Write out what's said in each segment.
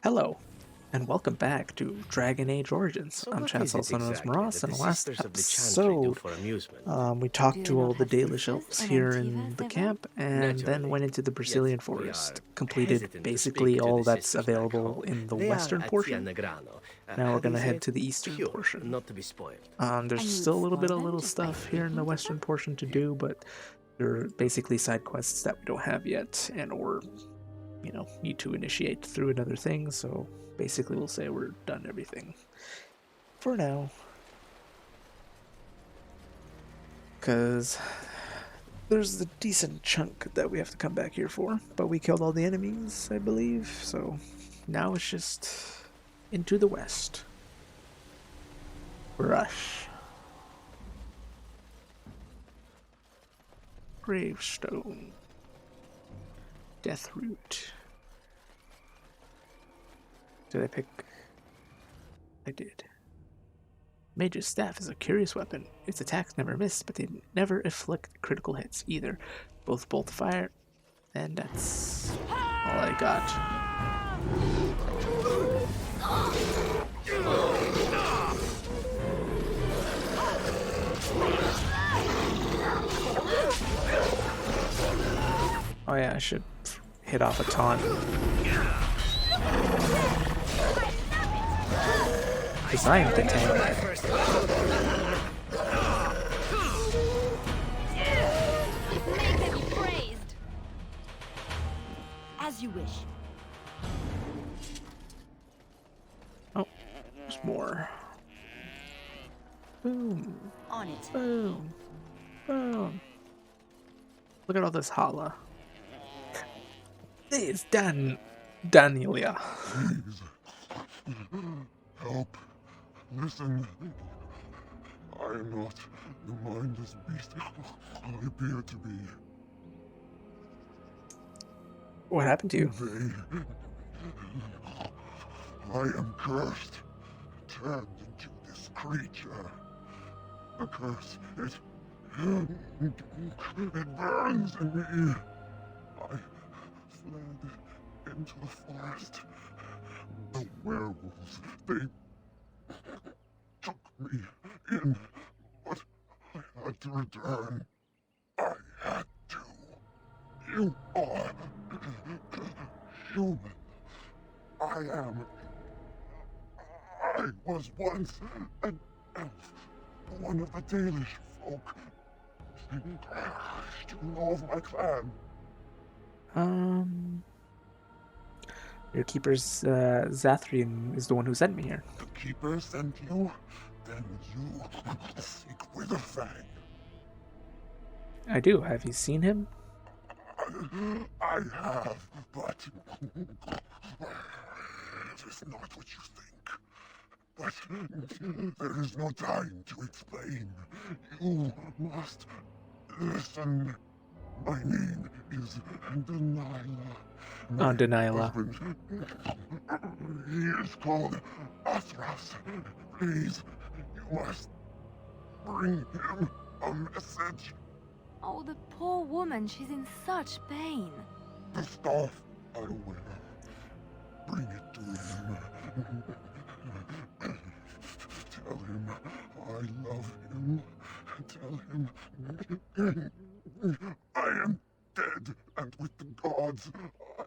Hello, and welcome back to Dragon Age Origins. So I'm what is Chancellor it Sonos exactly Moras, that and the last Sisters of the Chantry do episode, for amusement? we talked Do they to all not the have Dalish sisters elves on here Antiva, in the sylvan? camp, and then Naturally. went into the Yet Brecilian we forest. are Completed hesitant to basically speak to all the that's sisters back available home. in the They are western portion. Negrano. Now we're How do you gonna say head it? to the eastern Pure, portion. not to be spoiled. There's And you still a would little bit spoil of them little just by stuff here in the speaking to western them? portion to do, but they're basically side quests that we don't have yet, and or need to initiate through another thing. So basically, we'll say we're done everything for now, because there's a decent chunk that we have to come back here for, but we killed all the enemies, I believe, so now it's just into the west. Rush. Gravestone. Deathroot. Did I pick? I did. Mage's Staff is a curious weapon. Its attacks never miss, but they never inflict critical hits either. Both bolt fire, and that's all I got. Oh yeah, I should hit off a taunt. Designed the tank. May they be praised. As you wish. Oh, there's more. Boom, On it. boom, boom. Look at all this holla. It's Danielia. Please, help. Listen. I am not the mindless beast I appear to be. What happened to you? I am cursed, turned into this creature. The curse, it burns in me. I fled into the forest. The werewolves, they took me in, but I had to return. I had to. You are human. I was once an elf, one of the Dalish folk. Do you know of my clan? Your keeper's Zathrian is the one who sent me here. The Keeper sent you? Then you seek Witherfang. I do. Have you seen him? I have, but it is not what you think. But there is no time to explain. You must listen. My name is Delilah. Oh, Delilah. Husband, he is called Athras. Please, you must bring him a message. Oh, the poor woman, she's in such pain. The staff I wear. Bring it to him. Tell him I love him. Tell him I am dead, and with the gods, I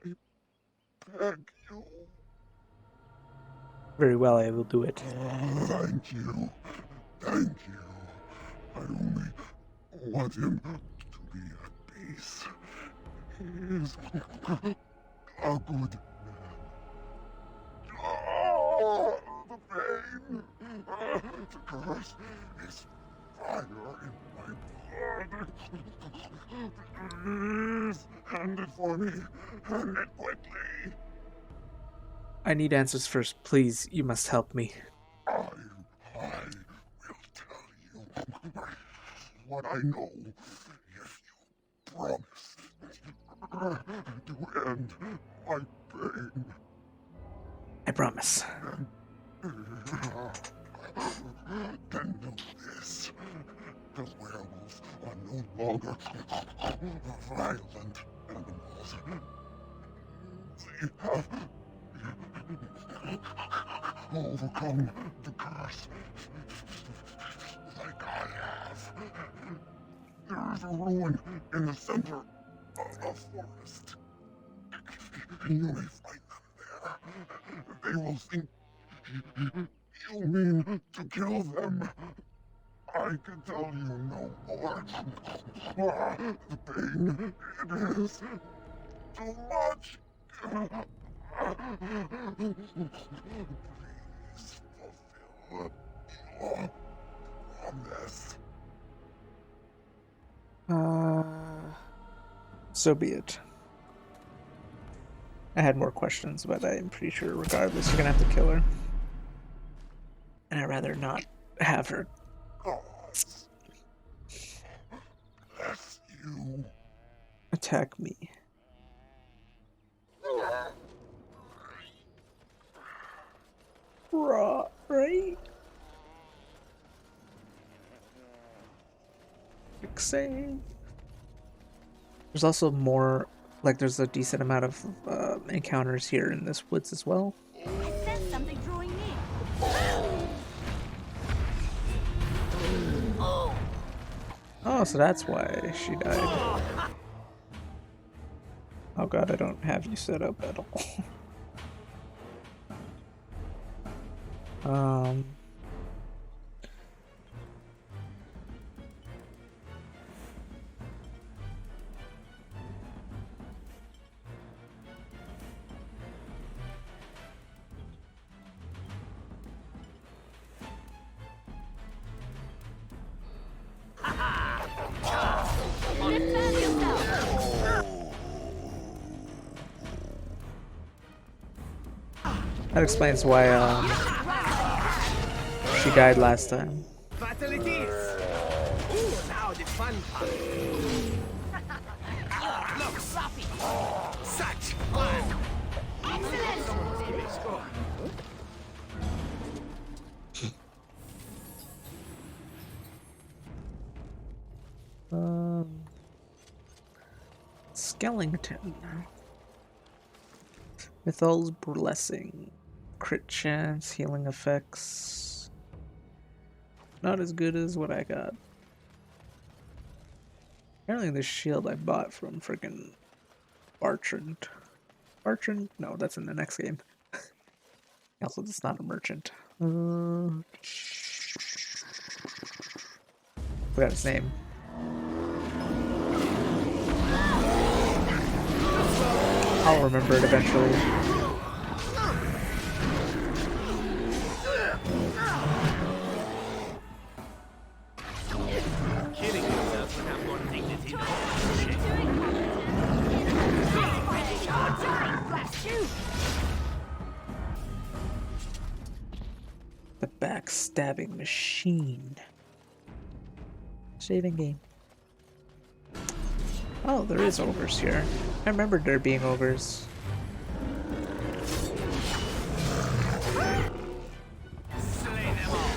beg you. Very well, I will do it. Thank you. Thank you. I only want him to be at peace. He is a good man. Oh, the pain. The curse is fire in my blood. Please, hand it for me. Hand it quickly. I need answers first. Please, you must help me. I will tell you what I know if you promise to end my pain. I promise. Then know this. The werewolves are no longer violent animals. They have overcome the curse like I have. There is a ruin in the center of a forest. You may find them there. They will think you mean to kill them. I can tell you no more. The pain, it is too much. Please fulfill your promise. So be it. I had more questions, but I'm pretty sure regardless you're gonna have to kill her. And I'd rather not have her. Gods, bless you. Attack me. Right? Quick save. There's also more, like there's a decent amount of encounters here in this woods as well. I sense something drawing near. Oh, so that's why she died. Oh god, I don't have you set up at all. Defend yourself. That explains why she died last time. Battle it is! Ooh, now the fun part. Look, sloppy! Such fun! Excellent. Give me a score. Skellington. Mythal's Blessing. Crit chance, healing effects. Not as good as what I got. Apparently this shield I bought from friggin' Bartrand. Bartrand? No, that's in the next game. Also, it's not a merchant. Forgot his name. I'll remember it eventually. Killing yourself would have more dignity than Blast you. The backstabbing machine. Saving game. Oh, there is ogres here. I remembered there being ogres. slay them all.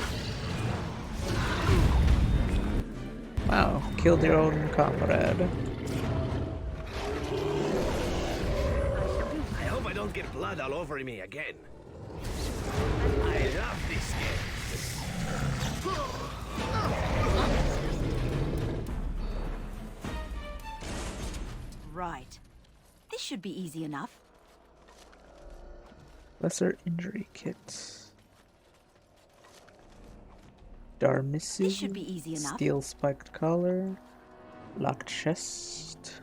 Wow, killed your own comrade. I hope I don't get blood all over me again. I love this game. Right. This should be easy enough. Lesser injury kit. This should Darmisi. be easy enough. Steel spiked collar. Locked chest.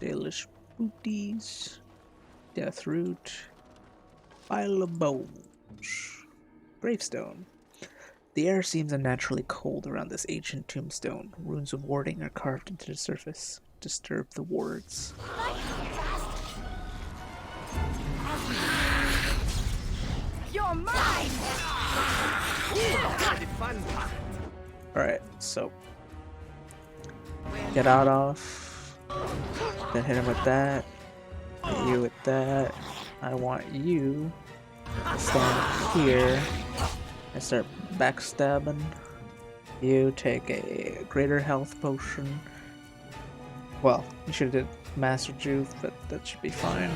Dalish booties. Death root. Pile of bones. Gravestone. The air seems unnaturally cold around this ancient tombstone. Runes of warding are carved into the surface. Disturb the wards. You're mine! The fun part. Alright, so. Get out off. Then hit him with that. Hit you with that. I want you to stand here and start backstabbing. You take a greater health potion. Well, you should have did Master Juice, but that should be fine.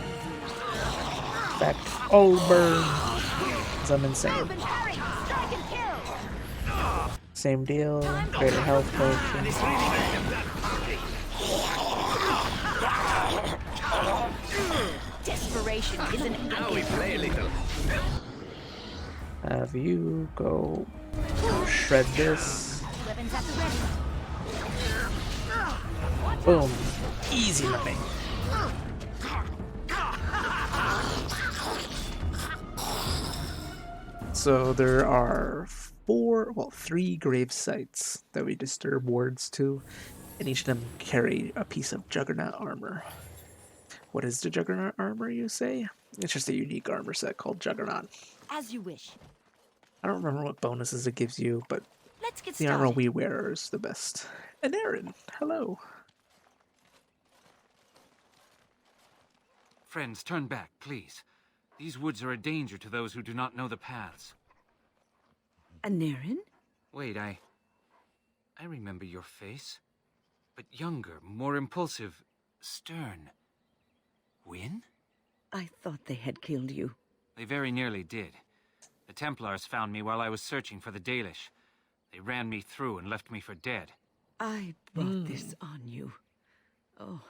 effect. Oh, burn! 'Cause I'm insane. Same deal. Greater health potion. Desperation is an Now we play a little. Have you go shred this. weapons at the ready. Boom. Easy money. So there are three grave sites that we disturb wards to, and each of them carry a piece of Juggernaut armor. What is the Juggernaut armor, you say? It's just a unique armor set called Juggernaut. As you wish. I don't remember what bonuses it gives you, but Let's get the started. armor we wear is the best. And Aaron, hello. Friends, turn back, please. These woods are a danger to those who do not know the paths. Anarin? Wait, I remember your face. But younger, more impulsive, stern. Win? I thought they had killed you. They very nearly did. The Templars found me while I was searching for the Dalish. They ran me through and left me for dead. I brought this on you. Oh,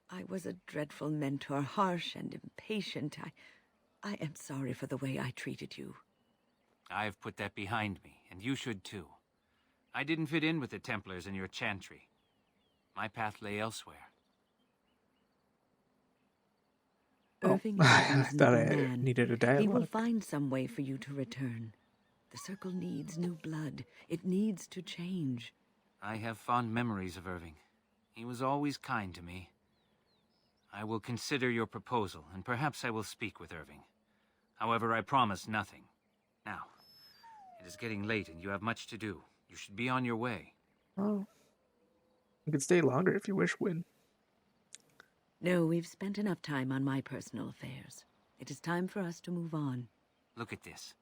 I was a dreadful mentor, harsh and impatient. I am sorry for the way I treated you. I've put that behind me, and you should too. I didn't fit in with the Templars in your chantry. My path lay elsewhere. Irving I is a thought reasonable I man. needed a He will dialogue. find some way for you to return. The circle needs new blood. It needs to change. I have fond memories of Irving. He was always kind to me. I will consider your proposal, and perhaps I will speak with Irving. However, I promise nothing. Now, it is getting late and you have much to do. You should be on your way. Oh. You can stay longer if you wish, Win. No, we've spent enough time on my personal affairs. It is time for us to move on. Look at this.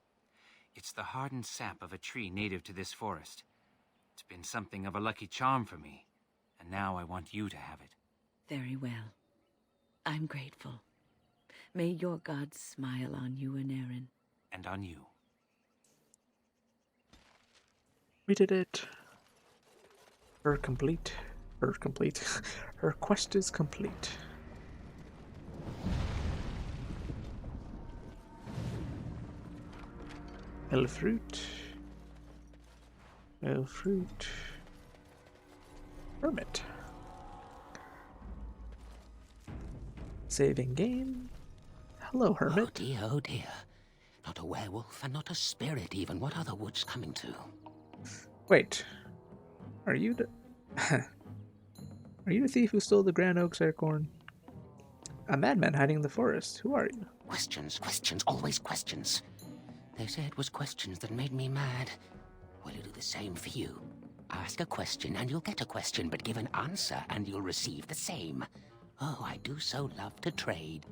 It's the hardened sap of a tree native to this forest. It's been something of a lucky charm for me, and now I want you to have it. Very well. I'm grateful. May your gods smile on you, Anarin. And on you. We did it. Her complete. Her complete. Her quest is complete. Elfruit. Elfruit. Hermit. Saving game. Hello, Oh Hermit. dear, oh dear. Not a werewolf and not a spirit even. What are the woods coming to? Wait. Are you the... Are you the thief who stole the Grand Oaks Acorn? A madman hiding in the forest. Who are you? Questions, questions, always questions. They say it was questions that made me mad. Will you do the same for you? Ask a question and you'll get a question, but give an answer and you'll receive the same. Oh, I do so love to trade.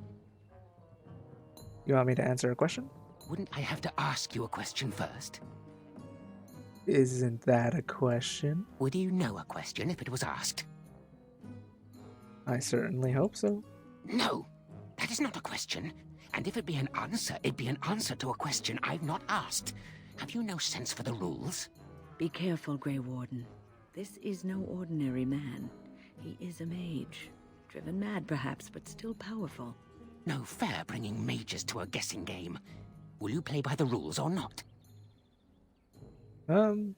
You want me to answer a question? Wouldn't I have to ask you a question first? Isn't that a question? Would you know a question if it was asked? I certainly hope so. No, that is not a question. And if it be an answer, it'd be an answer to a question I've not asked. Have you no sense for the rules? Be careful, Grey Warden. This is no ordinary man. He is a mage. Driven mad, perhaps, but still powerful. No fair bringing mages to a guessing game. Will you play by the rules or not? Then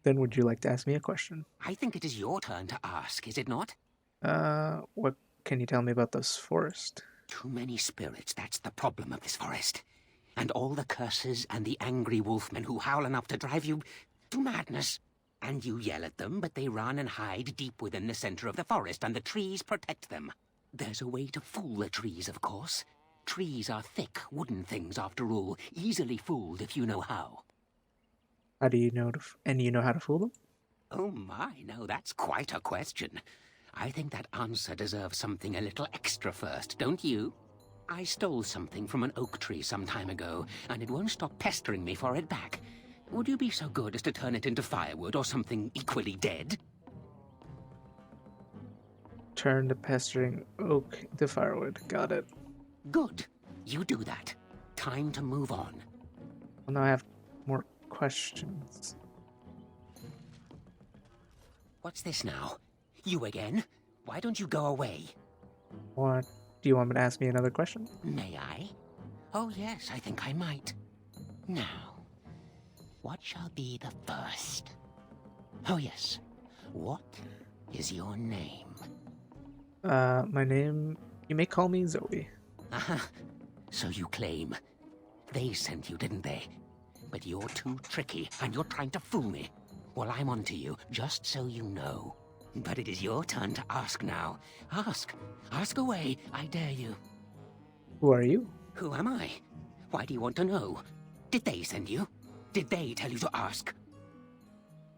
would you like to ask me a question? I think it is your turn to ask, is it not? What can you tell me about this forest? Too many spirits, that's the problem of this forest. And all the curses and the angry wolfmen who howl enough to drive you to madness. And you yell at them, but they run and hide deep within the center of the forest, and the trees protect them. There's a way to fool the trees, of course. Trees are thick, wooden things, after all, easily fooled if you know how. How do you know and you know how to fool them? Oh my, no, that's quite a question. I think that answer deserves something a little extra first, don't you? I stole something from an oak tree some time ago, and it won't stop pestering me for it back. Would you be so good as to turn it into firewood or something equally dead? Turn the pestering oak into firewood. Got it. Good. You do that. Time to move on. Well, now I have more questions. What's this now? You again? Why don't you go away? What? Do you want me to ask me another question? May I? Oh, yes, I think I might. Now, what shall be the first? Oh, yes. What is your name? My name... You may call me Zoe. Aha. So you claim. They sent you, didn't they? But you're too tricky, and you're trying to fool me. Well, I'm on to you, just so you know. But it is your turn to ask now. Ask. Ask away, I dare you. Who are you? Who am I? Why do you want to know? Did they send you? Did they tell you to ask?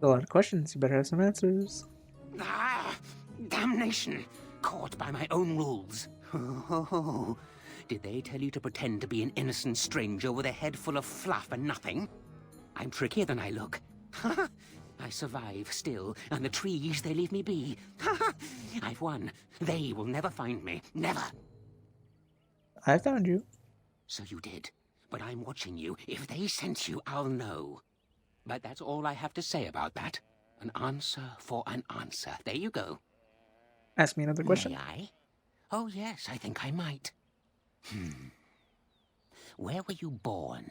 A lot of questions. You better have some answers. Ah! Damnation! Caught by my own rules. Oh, did they tell you to pretend to be an innocent stranger with a head full of fluff and nothing? I'm trickier than I look. I survive still, and the trees, they leave me be. I've won. They will never find me. Never. I found you. So you did. But I'm watching you. If they sent you, I'll know. But that's all I have to say about that. An answer for an answer. There you go. Ask me another question. May I? Oh, yes, I think I might. Where were you born?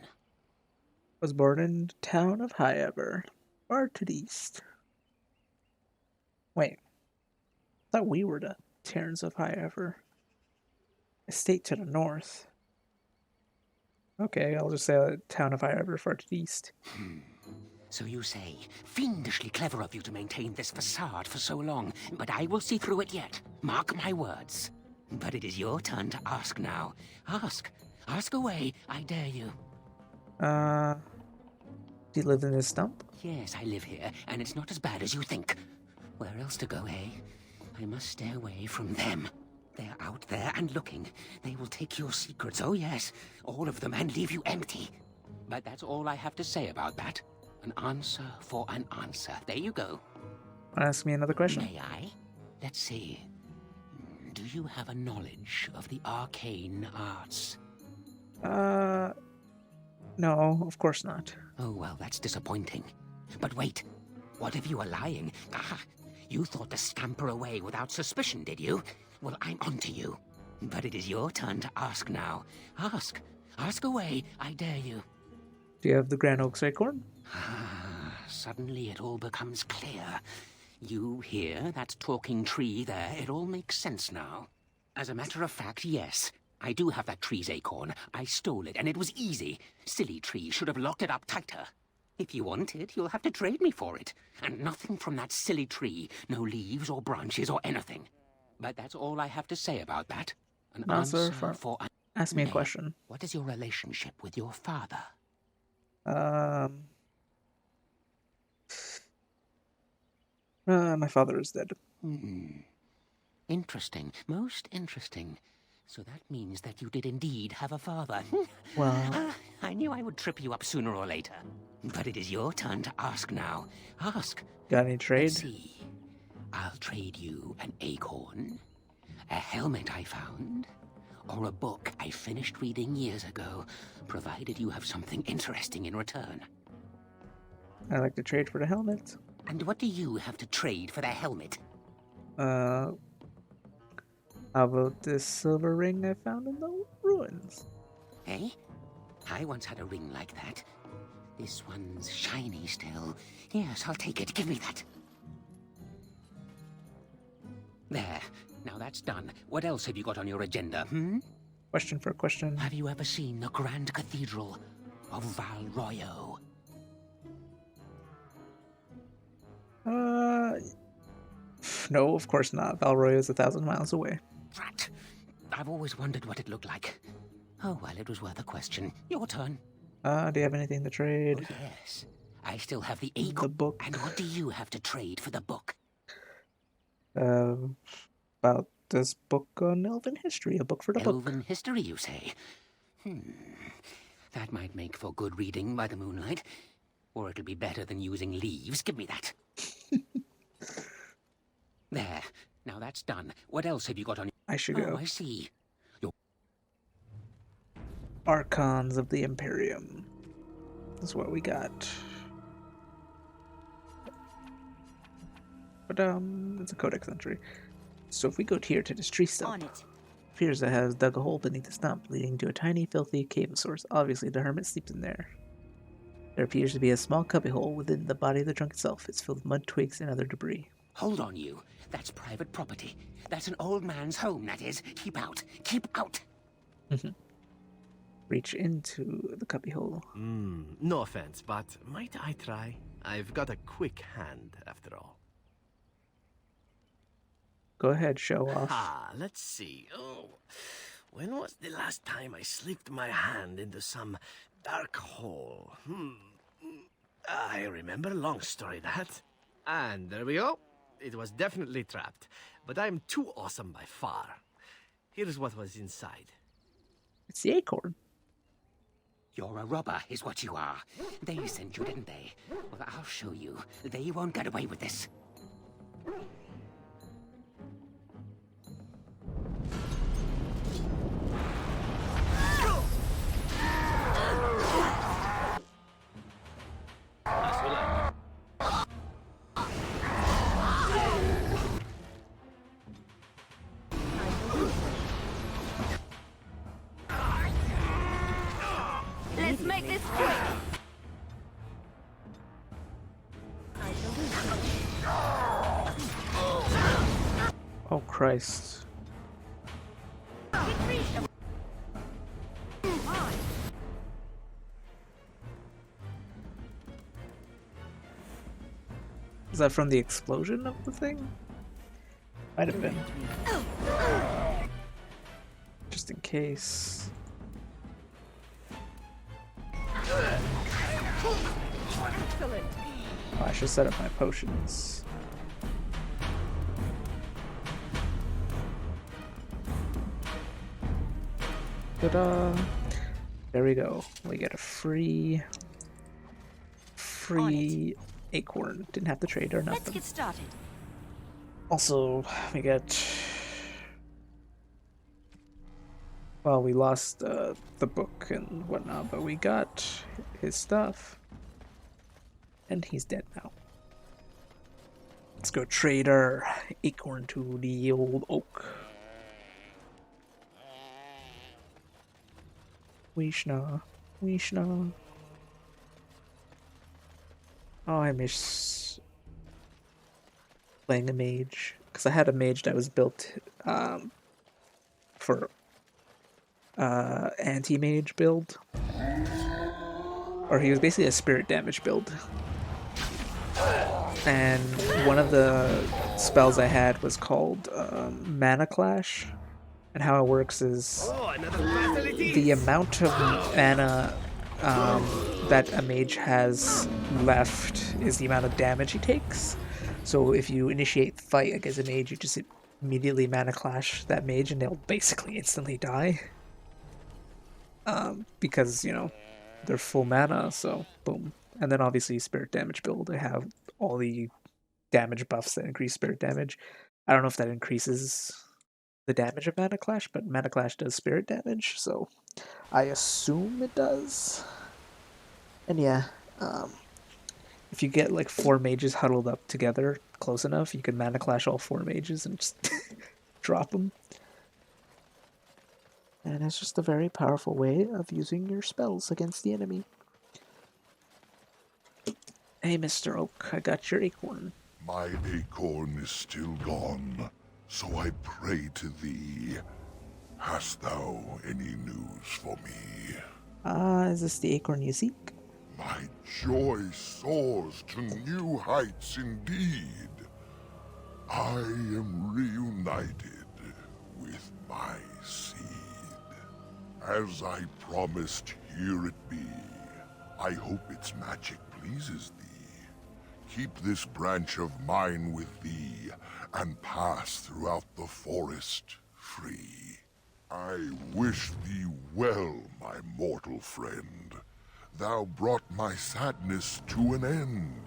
Was born in the town of Highever, far to the east. Wait. I thought we were the Terrans of Highever. A state to the north. Okay, I'll just say the town of Highever, far to the east. So you say, fiendishly clever of you to maintain this facade for so long, but I will see through it yet. Mark my words. But it is your turn to ask now. Ask. Ask away, I dare you. Do you live in this stump? Yes, I live here, and it's not as bad as you think. Where else to go, eh? I must stay away from them. They're out there and looking. They will take your secrets, oh yes, all of them, and leave you empty. But that's all I have to say about that. An answer for an answer. There you go. Ask me another question. May I? Let's see. Do you have a knowledge of the arcane arts? No, of course not. Oh, well, that's disappointing. But wait, what if you are lying? Ah, you thought to scamper away without suspicion, did you? Well, I'm onto you. But it is your turn to ask now. Ask. Ask away, I dare you. Do you have the Grand Oaks Acorn? Ah, suddenly it all becomes clear. You hear that talking tree there? It all makes sense now. As a matter of fact, yes. I do have that tree's acorn. I stole it, and it was easy. Silly tree should have locked it up tighter. If you want it, you'll have to trade me for it. And nothing from that silly tree. No leaves or branches or anything. But that's all I have to say about that. An answer for an... Ask me a question. What is your relationship with your father? My father is dead. Interesting. Most interesting. So that means that you did indeed have a father. Well... I knew I would trip you up sooner or later. But it is your turn to ask now. Ask. Got any trade? Let's see. I'll trade you an acorn, a helmet I found, or a book I finished reading years ago, provided you have something interesting in return. I like to trade for the helmet. And what do you have to trade for the helmet? How about this silver ring I found in the ruins? Eh? I once had a ring like that. This one's shiny still. Yes, I'll take it. Give me that. There. Now that's done. What else have you got on your agenda, Question for a question. Have you ever seen the Grand Cathedral of Valroyo? No, of course not. Valroy is 1,000 miles away. Drat. I've always wondered what it looked like. Oh, well, it was worth a question. Your turn. Do you have anything to trade? Oh, yes. I still have the acorn. The book. And what do you have to trade for the book? About this book on elven history. A book for the book. Elven history, you say? That might make for good reading by the moonlight. Or it'll be better than using leaves. Give me that. There. Now that's done. What else have you got on? I should go. Oh, I see. Archons of the Imperium. That's what we got. But it's a codex entry. So if we go here to this tree On stump, it. Firza has dug a hole beneath the stump, leading to a tiny, filthy cave of sorts. Obviously, the hermit sleeps in there. There appears to be a small cubbyhole within the body of the trunk itself. It's filled with mud, twigs, and other debris. Hold on, you. That's private property. That's an old man's home, that is. Keep out. Keep out. Reach into the cubbyhole. No offense, but might I try? I've got a quick hand, after all. Go ahead, show off. Let's see. Oh, when was the last time I slipped my hand into some dark hole? I remember. Long story, that. And there we go. It was definitely trapped, but I'm too awesome by far. Here's what was inside. It's the Acorn. You're a robber, is what you are. They sent you, didn't they? Well, I'll show you. They won't get away with this. Let's make this quick. Oh, Christ. Is that from the explosion of the thing? Might have been. Just in case. Oh, I should set up my potions. Ta-da! There we go. We get a free acorn. Didn't have to trade or Let's nothing. get started. Also, we get. Well, we lost the book and whatnot, but we got his stuff. And he's dead now. Let's go trade our acorn to the old oak. Weeshna. Oh, I miss playing a mage. Because I had a mage that was built for anti-mage build. Or he was basically a spirit damage build. And one of the spells I had was called Mana Clash. And how it works is the amount of mana that a mage has left is the amount of damage he takes. So if you initiate fight against a mage, you just immediately Mana Clash that mage and they'll basically instantly die. Because, you know, they're full mana, so boom. And then obviously spirit damage build, I have all the damage buffs that increase spirit damage. I don't know if that increases the damage of Mana Clash, but Mana Clash does spirit damage, so I assume it does. And yeah, if you get like 4 mages huddled up together close enough, you can Mana Clash all 4 mages and just drop them. And it's just a very powerful way of using your spells against the enemy. Hey, Mr. Oak, I got your acorn. My acorn is still gone, so I pray to thee. Hast thou any news for me? Is this the acorn you seek? My joy soars to new heights indeed. I am reunited with my seed. As I promised, here it be. I hope its magic pleases thee. Keep this branch of mine with thee, and pass throughout the forest free. I wish thee well, my mortal friend. Thou brought my sadness to an end.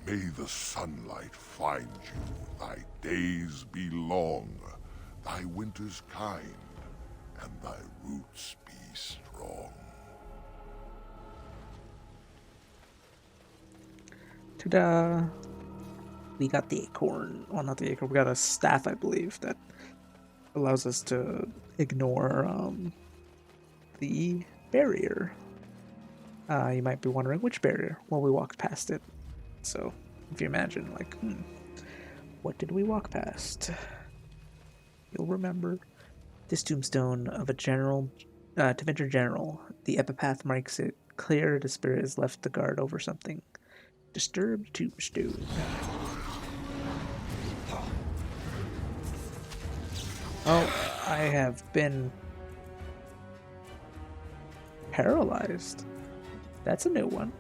May the sunlight find you, thy days be long, thy winters kind, and thy roots be strong. Ta-da! We got the acorn. Well, not the acorn. We got a staff, I believe, that allows us to ignore the barrier. You might be wondering which barrier. Well, we walked past it. So, if you imagine, like, what did we walk past? You'll remember this tombstone of a general, Tevinter general. The epitaph marks it clear the spirit has left the guard over something. Disturbed tombstone. Oh, I have been paralyzed. That's a new one.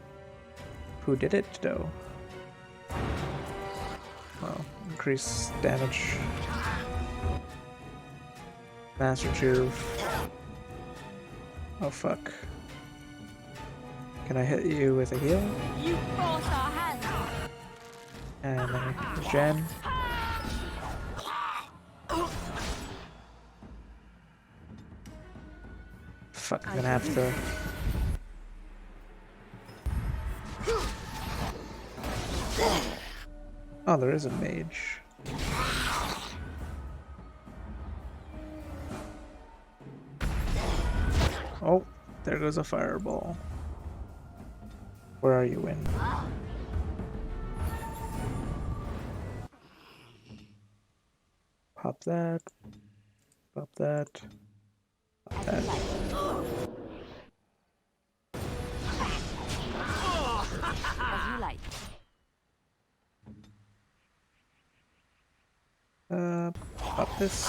Who did it, though? Well, increase damage. Master Juve. Oh, fuck. Can I hit you with a heal? You force our hand. And a gen. Fuck, I'm gonna have to... Oh, there is a mage. Oh, there goes a fireball. Where are you in? Pop that. Pop that. Pop that. As you like. Pop this.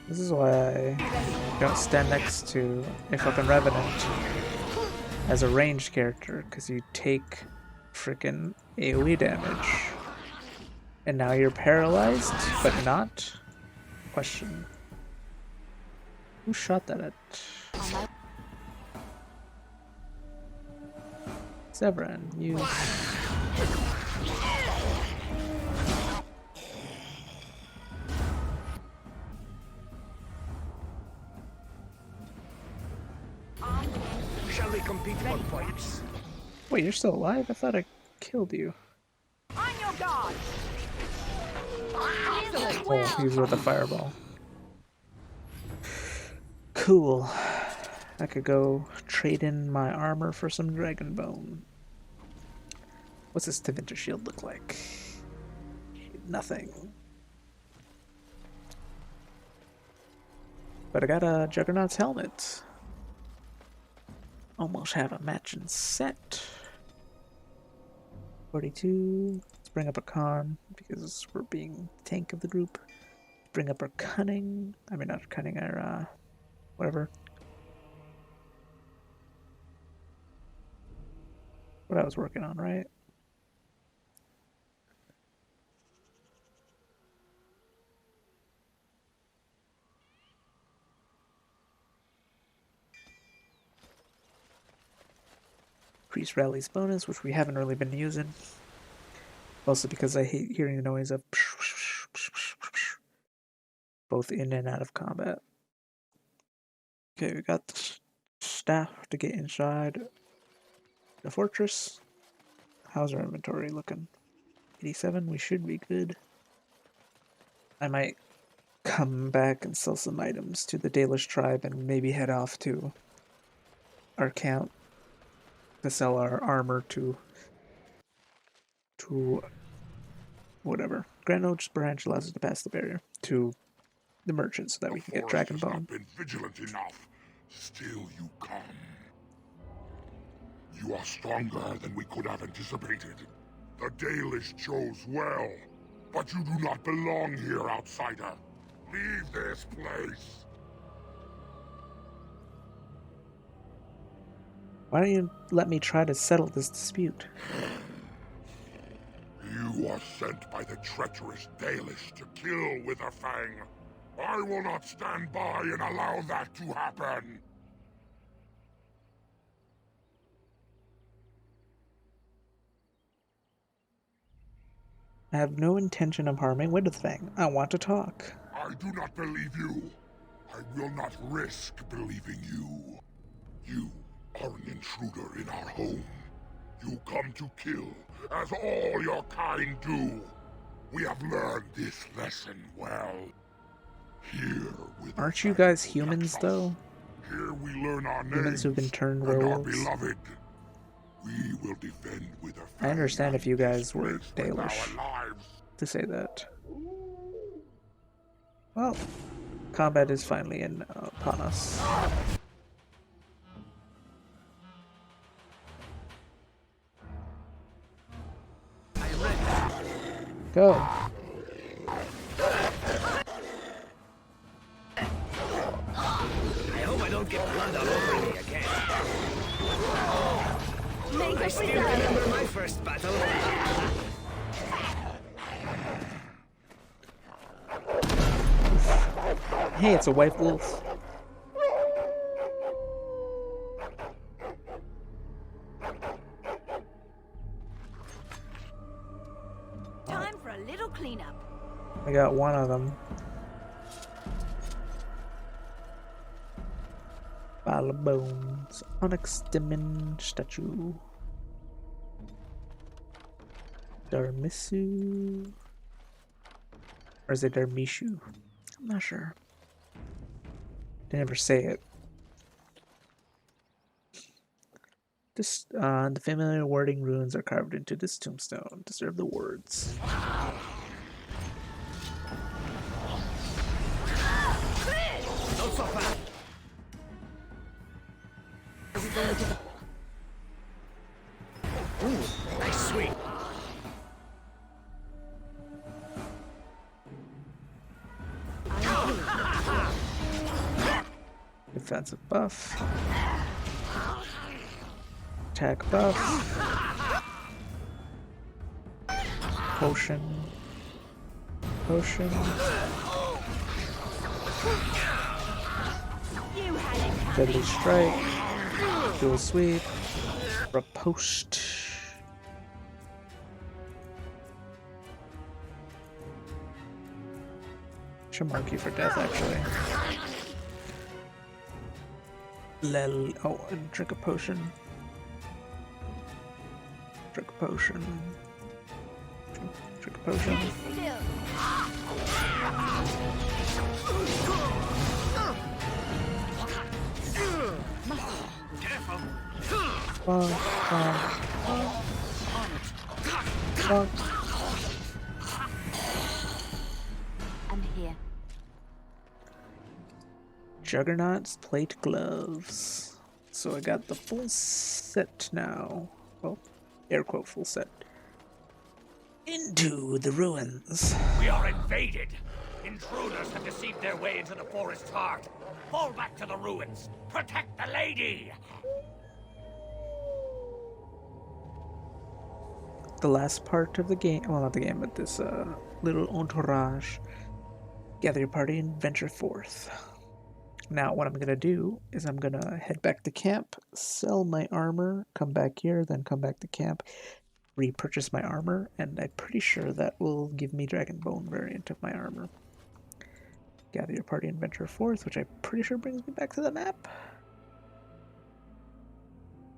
This is why I don't stand next to a fucking Revenant as a ranged character, because you take freaking AoE damage. And now you're paralyzed, but not? Question. Who shot that at? Severin, you... Shall we compete for points? Wait, you're still alive? I thought I killed you. On your guard! Oh, he's with a fireball. Cool. I could go trade in my armor for some dragon bone. What's this Tevinter shield look like? Nothing. But I got a Juggernaut's helmet. Almost have a matching set. 42. Let's bring up a con because we're being tank of the group. Bring up our cunning. I mean, not cunning, our whatever. What I was working on, right? Increase rallies bonus, which we haven't really been using. Mostly because I hate hearing the noise of both in and out of combat. Okay, we got the staff to get inside the fortress. How's our inventory looking? 87, we should be good. I might come back and sell some items to the Dalish tribe and maybe head off to our camp to sell our armor to whatever. Grand Oaks branch allows us to pass the barrier to the merchants so that we can get dragon bone. Not been vigilant enough. Still you come. You are stronger than we could have anticipated. The Dalish chose well, but you do not belong here, outsider. Leave this place. Why don't you let me try to settle this dispute? You are sent by the treacherous Dalish to kill Witherfang. I will not stand by and allow that to happen. I have no intention of harming Widowfang. I want to talk. I do not believe you. I will not risk believing you. You are an intruder in our home. You come to kill, as all your kind do. We have learned this lesson well. Here with Aren't you guys humans, though? Here we learn our names Humans who can turn and our werewolves? beloved. We will defend with a I understand if you guys were this place with Dalish our lives. to say that. Well, combat is finally upon us. Go. I hope I don't get blood all over me again. I still remember my first battle. Hey, it's a white wolf. Time for a little cleanup. I got one of them. Pile of bones. Onyx demon statue. Darmisu. Or is it Darmishu? I'm not sure. They never say it. This, the familiar wording runes are carved into this tombstone. Deserve the words. Not so fast. Ooh, nice sweep. Defensive buff. Attack buff. Potion. Potion. Deadly strike. Dual sweep. Riposte. Should mark you for death, actually. Oh, and drink a potion. Drink a potion. Drink a potion. Bonk, bonk. I'm here. Juggernaut's plate gloves. So I got the full set now. Well, air quote full set. Into the ruins. We are invaded. Intruders have deceived their way into the forest's heart. Fall back to the ruins. Protect the lady. The last part of the game, well, not the game, but this little entourage. Gather your party and venture forth. Now, what I'm going to do is I'm going to head back to camp, sell my armor, come back here, then come back to camp, repurchase my armor, and I'm pretty sure that will give me Dragonbone variant of my armor. Gather your party and venture forth, which I'm pretty sure brings me back to the map.